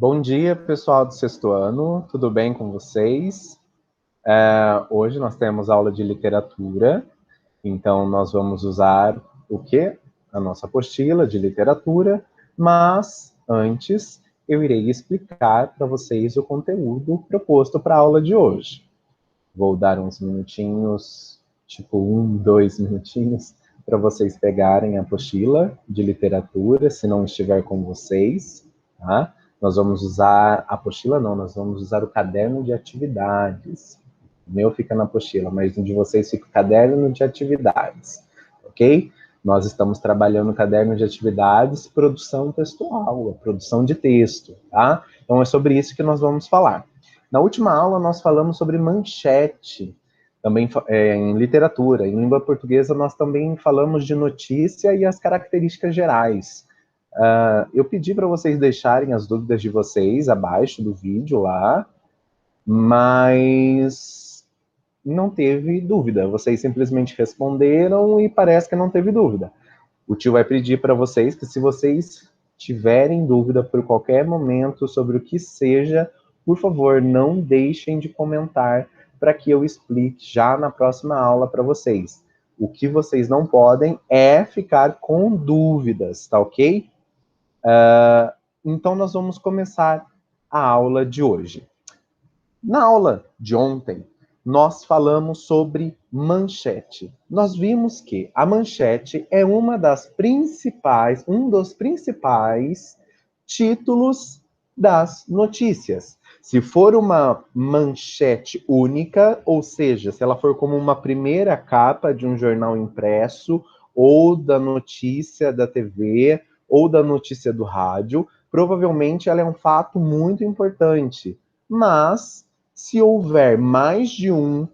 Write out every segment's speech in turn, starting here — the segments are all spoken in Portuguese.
Bom dia, pessoal do sexto ano, tudo bem com vocês? Hoje nós temos aula de literatura, então nós vamos usar o quê? A nossa apostila de literatura, mas antes eu irei explicar para vocês o conteúdo proposto para a aula de hoje. Vou dar uns minutinhos, tipo 2 minutinhos, para vocês pegarem a apostila de literatura, se não estiver com vocês, tá? Nós vamos usar a apostila, não, nós vamos usar o caderno de atividades. O meu fica na apostila, mas o de vocês fica o caderno de atividades, ok? Nós estamos trabalhando no caderno de atividades, produção textual, produção de texto, tá? Então é sobre isso que nós vamos falar. Na última aula, nós falamos sobre manchete, também em literatura. Em língua portuguesa, nós também falamos de notícia e as características gerais. Eu pedi para vocês deixarem as dúvidas de vocês abaixo do vídeo lá, mas não teve dúvida. Vocês simplesmente responderam e parece que não teve dúvida. O tio vai pedir para vocês que, se vocês tiverem dúvida por qualquer momento sobre o que seja, por favor, não deixem de comentar para que eu explique já na próxima aula para vocês. O que vocês não podem é ficar com dúvidas, tá ok? Então, nós vamos começar a aula de hoje. Na aula de ontem, nós falamos sobre manchete. Nós vimos que a manchete é um dos principais títulos das notícias. Se for uma manchete única, ou seja, se ela for como uma primeira capa de um jornal impresso, ou da notícia da TV, ou da notícia do rádio, provavelmente ela é um fato muito importante. Mas se houver mais de um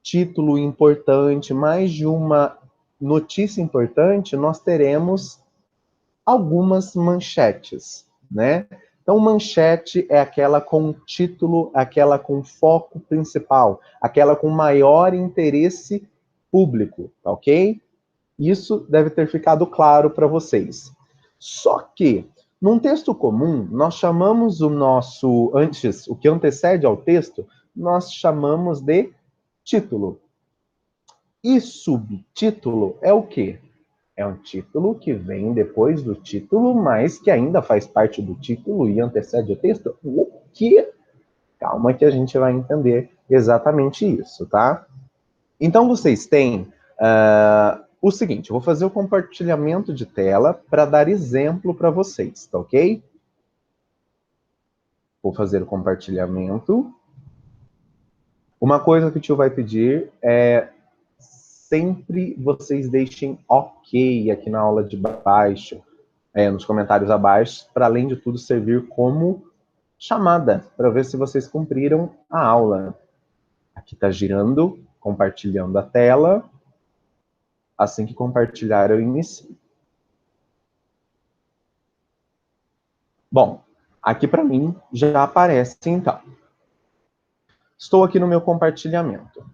título importante, mais de uma notícia importante, nós teremos algumas manchetes, né? Então, manchete é aquela com título, aquela com foco principal, aquela com maior interesse público, tá ok? Isso deve ter ficado claro para vocês. Só que, num texto comum, nós chamamos o que antecede ao texto, nós chamamos de título. E subtítulo é o quê? É um título que vem depois do título, mas que ainda faz parte do título e antecede o texto. O quê? Calma que a gente vai entender exatamente isso, tá? Então, vocês têm o seguinte, eu vou fazer o compartilhamento de tela para dar exemplo para vocês, tá ok? Vou fazer o compartilhamento. Uma coisa que o tio vai pedir é sempre vocês deixem ok aqui na aula de baixo, nos comentários abaixo, para além de tudo servir como chamada, para ver se vocês cumpriram a aula. Aqui está girando, compartilhando a tela. Assim que compartilhar, eu inicio. Bom, aqui para mim já aparece então. Estou aqui no meu compartilhamento.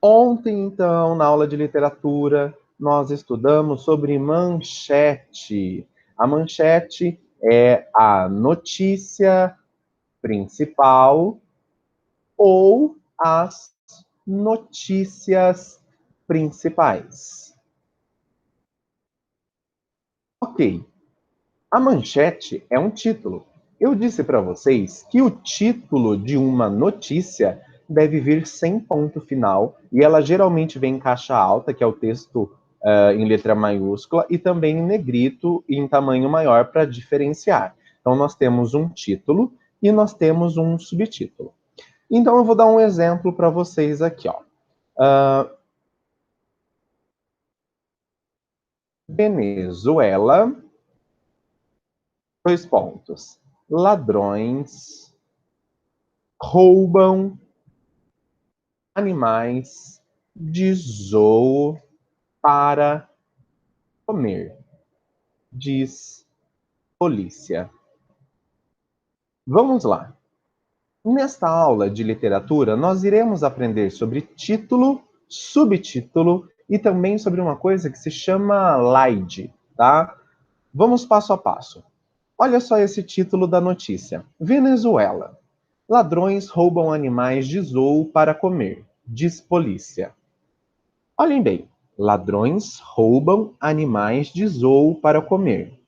Ontem, então, na aula de literatura, nós estudamos sobre manchete. A manchete é a notícia principal ou as notícias principais. Ok. A manchete é um título. Eu disse para vocês que o título de uma notícia deve vir sem ponto final, e ela geralmente vem em caixa alta, que é o texto em letra maiúscula, e também em negrito e em tamanho maior para diferenciar. Então, nós temos um título e nós temos um subtítulo. Então, eu vou dar um exemplo para vocês aqui, ó. Venezuela, 2 pontos. Ladrões roubam animais de zoo para comer, diz polícia. Vamos lá. Nesta aula de literatura, nós iremos aprender sobre título, subtítulo e também sobre uma coisa que se chama slide, tá? Vamos passo a passo. Olha só esse título da notícia. Venezuela. Ladrões roubam animais de zoo para comer, diz polícia. Olhem bem, ladrões roubam animais de zoo para comer.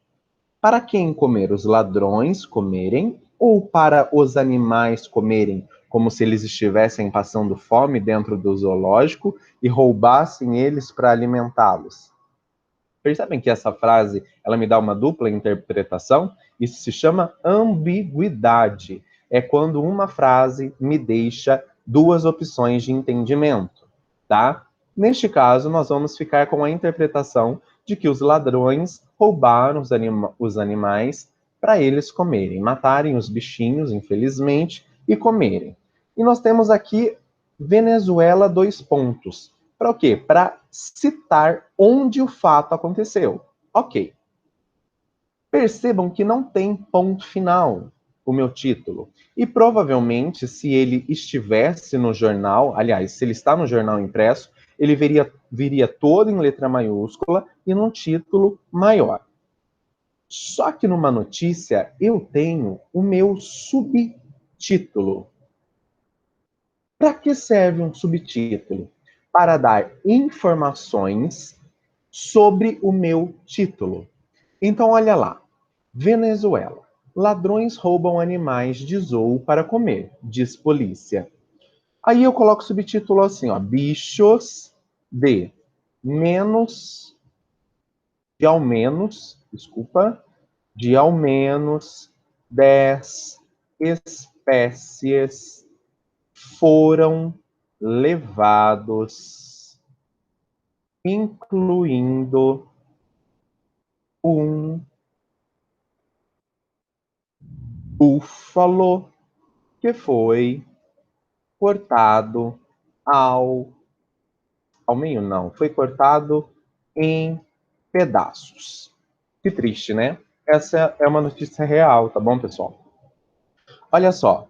Para quem comer? Os ladrões comerem ou para os animais comerem, como se eles estivessem passando fome dentro do zoológico e roubassem eles para alimentá-los? Percebem que essa frase ela me dá uma dupla interpretação? Isso se chama ambiguidade. É quando uma frase me deixa duas opções de entendimento, tá? Neste caso, nós vamos ficar com a interpretação de que os ladrões roubaram os animais para eles comerem, matarem os bichinhos, infelizmente, e comerem. E nós temos aqui Venezuela, dois pontos. Para o quê? Para citar onde o fato aconteceu. Ok. Percebam que não tem ponto final o meu título. E provavelmente, se ele estivesse no jornal, aliás, se ele está no jornal impresso, ele viria todo em letra maiúscula e num título maior. Só que numa notícia eu tenho o meu subtítulo. Para que serve um subtítulo? Para dar informações sobre o meu título. Então, olha lá. Venezuela. Ladrões roubam animais de zoo para comer, diz polícia. Aí eu coloco o subtítulo assim, ó. Bichos de menos, de ao menos, desculpa, de ao menos 10 espécies foram levados, incluindo um búfalo que foi cortado ao meio, não, foi cortado em pedaços. Que triste, né? Essa é uma notícia real, tá bom, pessoal? Olha só.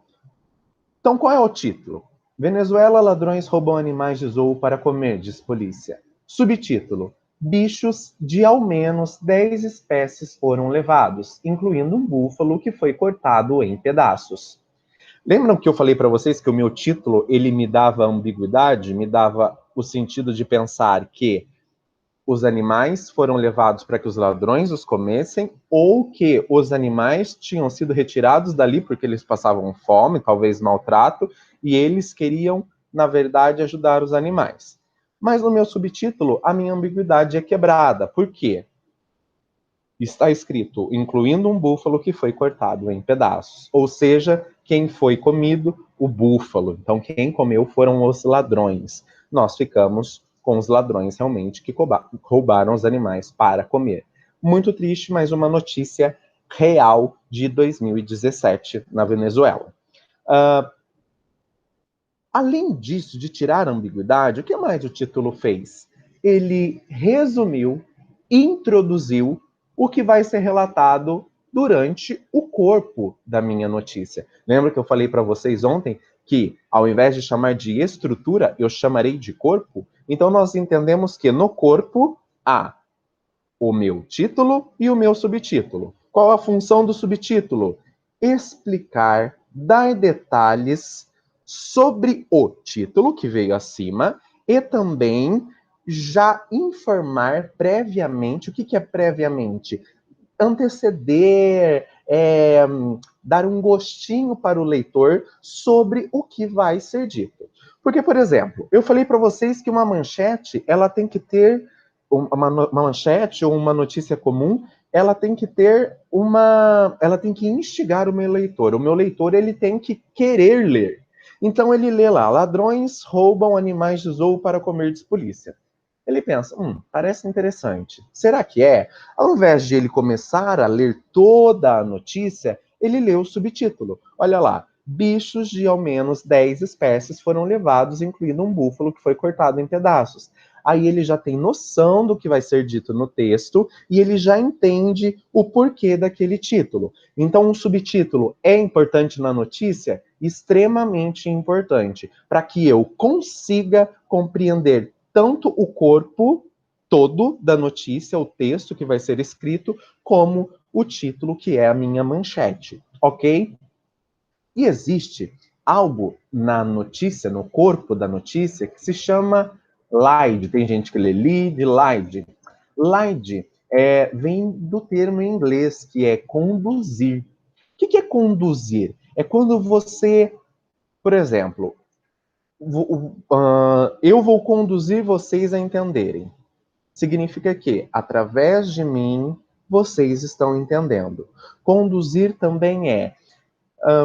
Então, qual é o título? Venezuela, ladrões roubam animais de zoo para comer, diz polícia. Subtítulo: bichos de ao menos 10 espécies foram levados, incluindo um búfalo que foi cortado em pedaços. Lembram que eu falei para vocês que o meu título ele me dava ambiguidade, me dava o sentido de pensar que os animais foram levados para que os ladrões os comessem ou que os animais tinham sido retirados dali porque eles passavam fome, talvez maltrato, e eles queriam, na verdade, ajudar os animais. Mas no meu subtítulo, a minha ambiguidade é quebrada. Por quê? Está escrito, incluindo um búfalo que foi cortado em pedaços. Ou seja, quem foi comido? O búfalo. Então, quem comeu foram os ladrões. Nós ficamos com os ladrões realmente que roubaram os animais para comer. Muito triste, mas uma notícia real de 2017 na Venezuela. Além disso, de tirar a ambiguidade, o que mais o título fez? Ele resumiu, introduziu o que vai ser relatado durante o corpo da minha notícia. Lembra que eu falei para vocês ontem que, ao invés de chamar de estrutura, eu chamarei de corpo? Então, nós entendemos que no corpo há o meu título e o meu subtítulo. Qual a função do subtítulo? Explicar, dar detalhes sobre o título que veio acima e também já informar previamente. O que é previamente? Anteceder, dar um gostinho para o leitor sobre o que vai ser dito. Porque, por exemplo, eu falei para vocês que uma manchete ela tem que ter uma manchete ou uma notícia comum, ela tem que ter ela tem que instigar o meu leitor. O meu leitor ele tem que querer ler. Então ele lê lá: ladrões roubam animais de zoo para comer, diz polícia. Ele pensa, parece interessante. Será que é? Ao invés de ele começar a ler toda a notícia, ele lê o subtítulo. Olha lá, bichos de ao menos 10 espécies foram levados, incluindo um búfalo que foi cortado em pedaços. Aí ele já tem noção do que vai ser dito no texto e ele já entende o porquê daquele título. Então, um subtítulo é importante na notícia? Extremamente importante, para que eu consiga compreender tanto o corpo todo da notícia, o texto que vai ser escrito, como o título, que é a minha manchete, ok? E existe algo na notícia, no corpo da notícia, que se chama lead. Tem gente que lê lead, lead. Lead vem do termo em inglês, que é conduzir. O que é conduzir? É quando você, por exemplo, eu vou conduzir vocês a entenderem. Significa que, através de mim, vocês estão entendendo. Conduzir também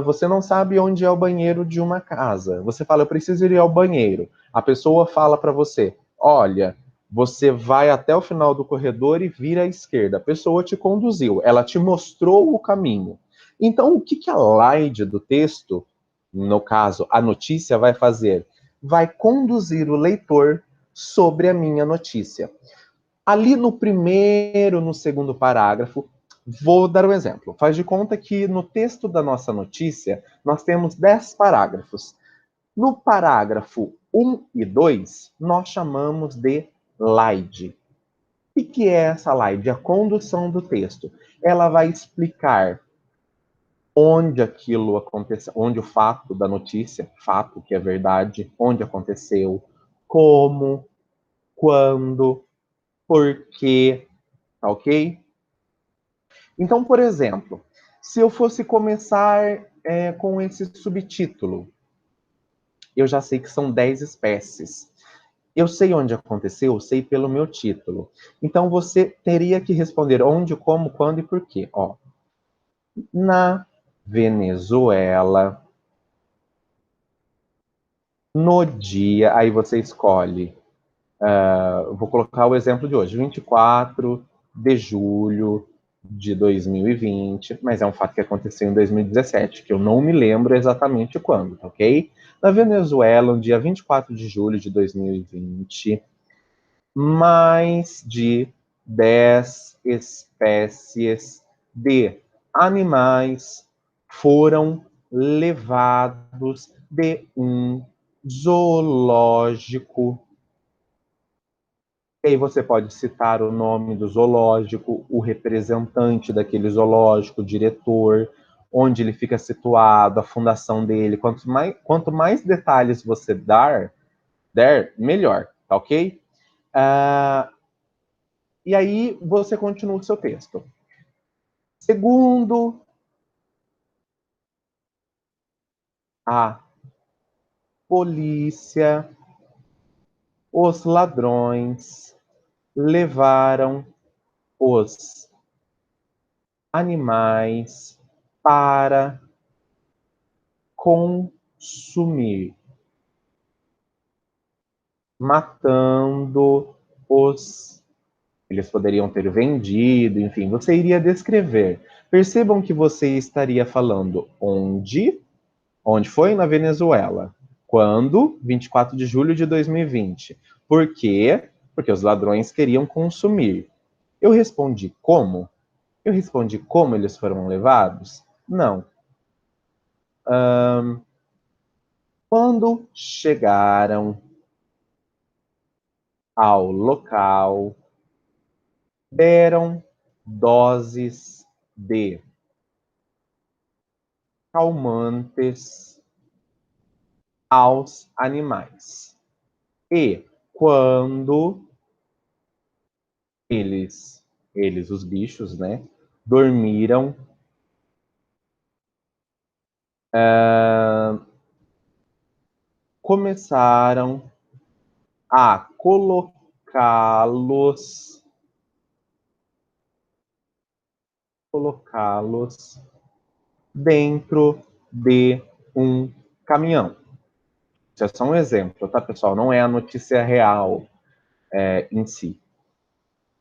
você não sabe onde é o banheiro de uma casa. Você fala, eu preciso ir ao banheiro. A pessoa fala para você, olha, você vai até o final do corredor e vira à esquerda. A pessoa te conduziu, ela te mostrou o caminho. Então, o que a slide do texto, no caso, a notícia, vai fazer? Vai conduzir o leitor sobre a minha notícia. Ali no primeiro, no segundo parágrafo, vou dar um exemplo. Faz de conta que no texto da nossa notícia, nós temos 10 parágrafos. No parágrafo 1 e 2, nós chamamos de slide. O que é essa slide? A condução do texto. Ela vai explicar onde aquilo aconteceu, onde o fato da notícia, fato que é verdade, onde aconteceu, como, quando, por quê, tá ok? Então, por exemplo, se eu fosse começar com esse subtítulo, eu já sei que são 10 espécies. Eu sei onde aconteceu, eu sei pelo meu título. Então, você teria que responder onde, como, quando e por quê. Ó, na Venezuela, no dia, aí você escolhe. Vou colocar o exemplo de hoje, 24 de julho de 2020, mas é um fato que aconteceu em 2017, que eu não me lembro exatamente quando, tá ok? Na Venezuela, no dia 24 de julho de 2020, mais de 10 espécies de animais foram levados de um zoológico. E aí você pode citar o nome do zoológico, o representante daquele zoológico, o diretor, onde ele fica situado, a fundação dele. Quanto mais detalhes você der, melhor, tá ok? E aí você continua o seu texto. Segundo a polícia, os ladrões levaram os animais para consumir, matando os. Eles poderiam ter vendido, enfim, você iria descrever. Percebam que você estaria falando onde. Onde foi? Na Venezuela. Quando? 24 de julho de 2020. Por quê? Porque os ladrões queriam consumir. Eu respondi como? Eu respondi como eles foram levados? Não. Quando chegaram ao local, deram doses de calmantes aos animais. E quando os bichos, né, dormiram, começaram a colocá-los dentro de um caminhão. Isso é só um exemplo, tá, pessoal? Não é a notícia real em si.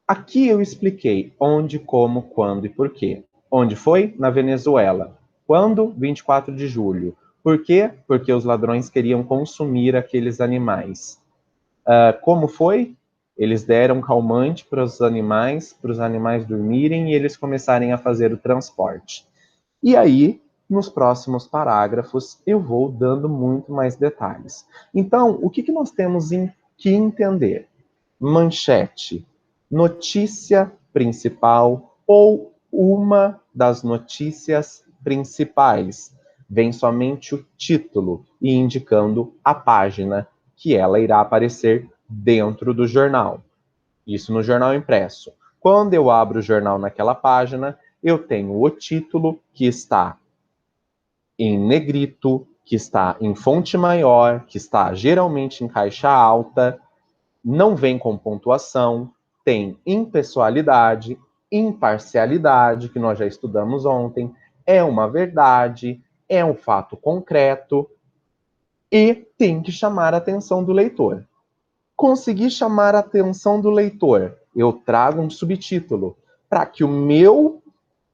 Aqui eu expliquei onde, como, quando e por quê. Onde foi? Na Venezuela. Quando? 24 de julho. Por quê? Porque os ladrões queriam consumir aqueles animais. Como foi? Eles deram calmante para os animais dormirem e eles começarem a fazer o transporte. E aí, nos próximos parágrafos, eu vou dando muito mais detalhes. Então, o que nós temos que entender? Manchete, notícia principal ou uma das notícias principais. Vem somente o título e indicando a página que ela irá aparecer dentro do jornal. Isso no jornal impresso. Quando eu abro o jornal naquela página, eu tenho o título que está em negrito, que está em fonte maior, que está geralmente em caixa alta, não vem com pontuação, tem impessoalidade, imparcialidade, que nós já estudamos ontem, é uma verdade, é um fato concreto e tem que chamar a atenção do leitor. Conseguir chamar a atenção do leitor, eu trago um subtítulo para que o meu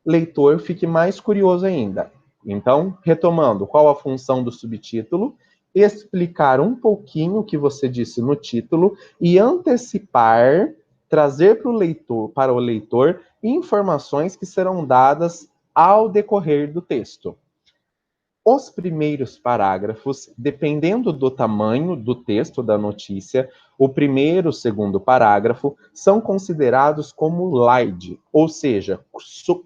leitor fique mais curioso ainda. Então, retomando, qual a função do subtítulo? Explicar um pouquinho o que você disse no título e antecipar, trazer para o leitor informações que serão dadas ao decorrer do texto. Os primeiros parágrafos, dependendo do tamanho do texto da notícia, o primeiro, o segundo parágrafo, são considerados como slide, ou seja,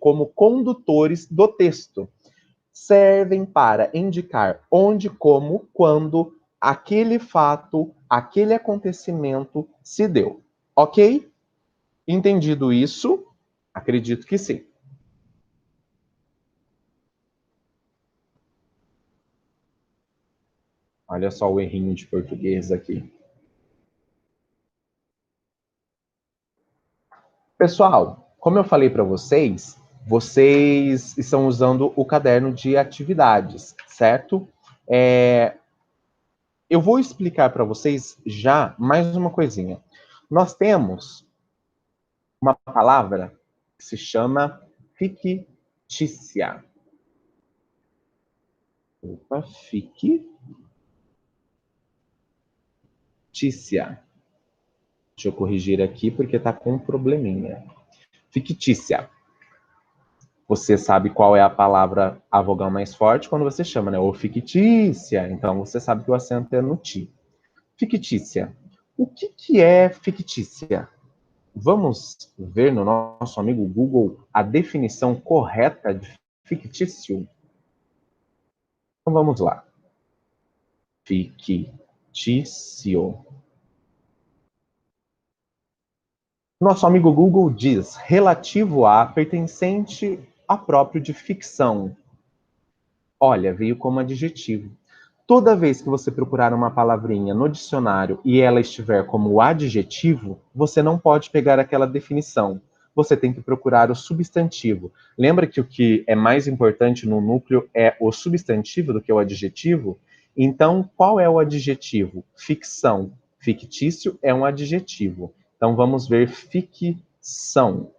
como condutores do texto. Servem para indicar onde, como, quando aquele fato, aquele acontecimento se deu. Ok? Entendido isso? Acredito que sim. Olha só o errinho de português aqui. Pessoal, como eu falei para vocês, vocês estão usando o caderno de atividades, certo? Eu vou explicar para vocês já mais uma coisinha. Nós temos uma palavra que se chama fictícia. Opa, fictícia. Deixa eu corrigir aqui porque está com um probleminha. Fictícia. Você sabe qual é a palavra, a vogal mais forte quando você chama, né? Ou fictícia. Então você sabe que o acento é no ti. Fictícia. O que é fictícia? Vamos ver no nosso amigo Google a definição correta de fictício? Então vamos lá. Fictício. Nosso amigo Google diz relativo a, pertencente a próprio de ficção. Olha, veio como adjetivo. Toda vez que você procurar uma palavrinha no dicionário e ela estiver como adjetivo, você não pode pegar aquela definição. Você tem que procurar o substantivo. Lembra que o que é mais importante no núcleo é o substantivo do que o adjetivo? Então, qual é o adjetivo? Ficção. Fictício é um adjetivo. Então, vamos ver ficção.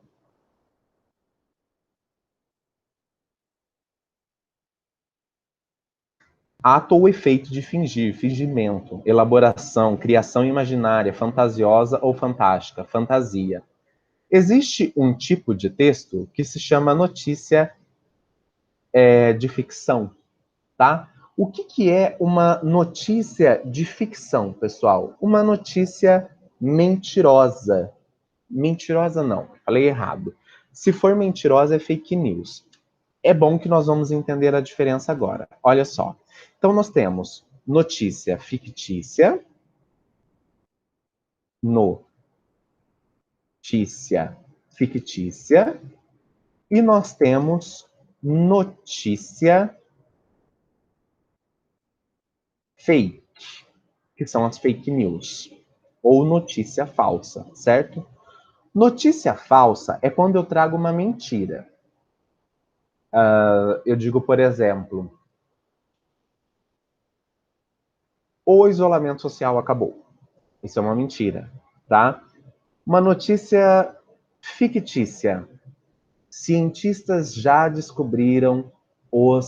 Ato ou efeito de fingir, fingimento, elaboração, criação imaginária, fantasiosa ou fantástica, fantasia. Existe um tipo de texto que se chama notícia de ficção, tá? O que é uma notícia de ficção, pessoal? Uma notícia mentirosa. Mentirosa não, falei errado. Se for mentirosa, é fake news. É bom que nós vamos entender a diferença agora. Olha só. Então, nós temos notícia fictícia, notícia fictícia, e nós temos notícia fake, que são as fake news, ou notícia falsa, certo? Notícia falsa é quando eu trago uma mentira. Eu digo, por exemplo, o isolamento social acabou. Isso é uma mentira, tá? Uma notícia fictícia. Cientistas já descobriram uh,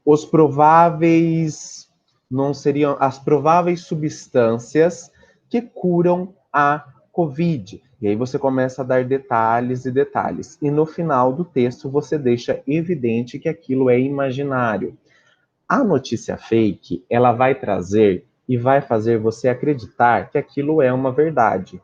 os prováveis, não seriam as prováveis substâncias que curam a COVID. E aí você começa a dar detalhes e detalhes. E no final do texto você deixa evidente que aquilo é imaginário. A notícia fake, ela vai trazer e vai fazer você acreditar que aquilo é uma verdade.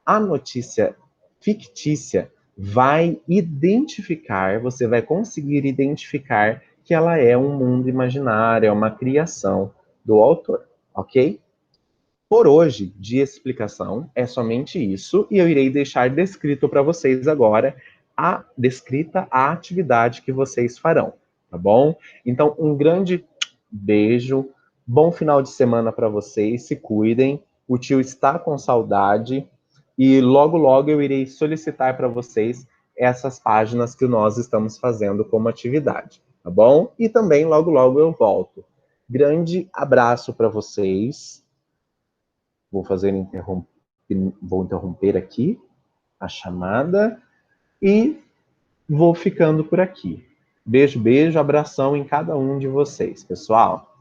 A notícia fictícia vai identificar, você vai conseguir identificar que ela é um mundo imaginário, é uma criação do autor, ok? Por hoje, de explicação, é somente isso, e eu irei deixar descrito para vocês agora descrita a atividade que vocês farão, tá bom? Então, um grande beijo, bom final de semana para vocês, se cuidem, o tio está com saudade, e logo, logo eu irei solicitar para vocês essas páginas que nós estamos fazendo como atividade, tá bom? E também, logo, logo eu volto. Grande abraço para vocês. Vou interromper aqui a chamada e vou ficando por aqui. Beijo, beijo, abração em cada um de vocês, pessoal.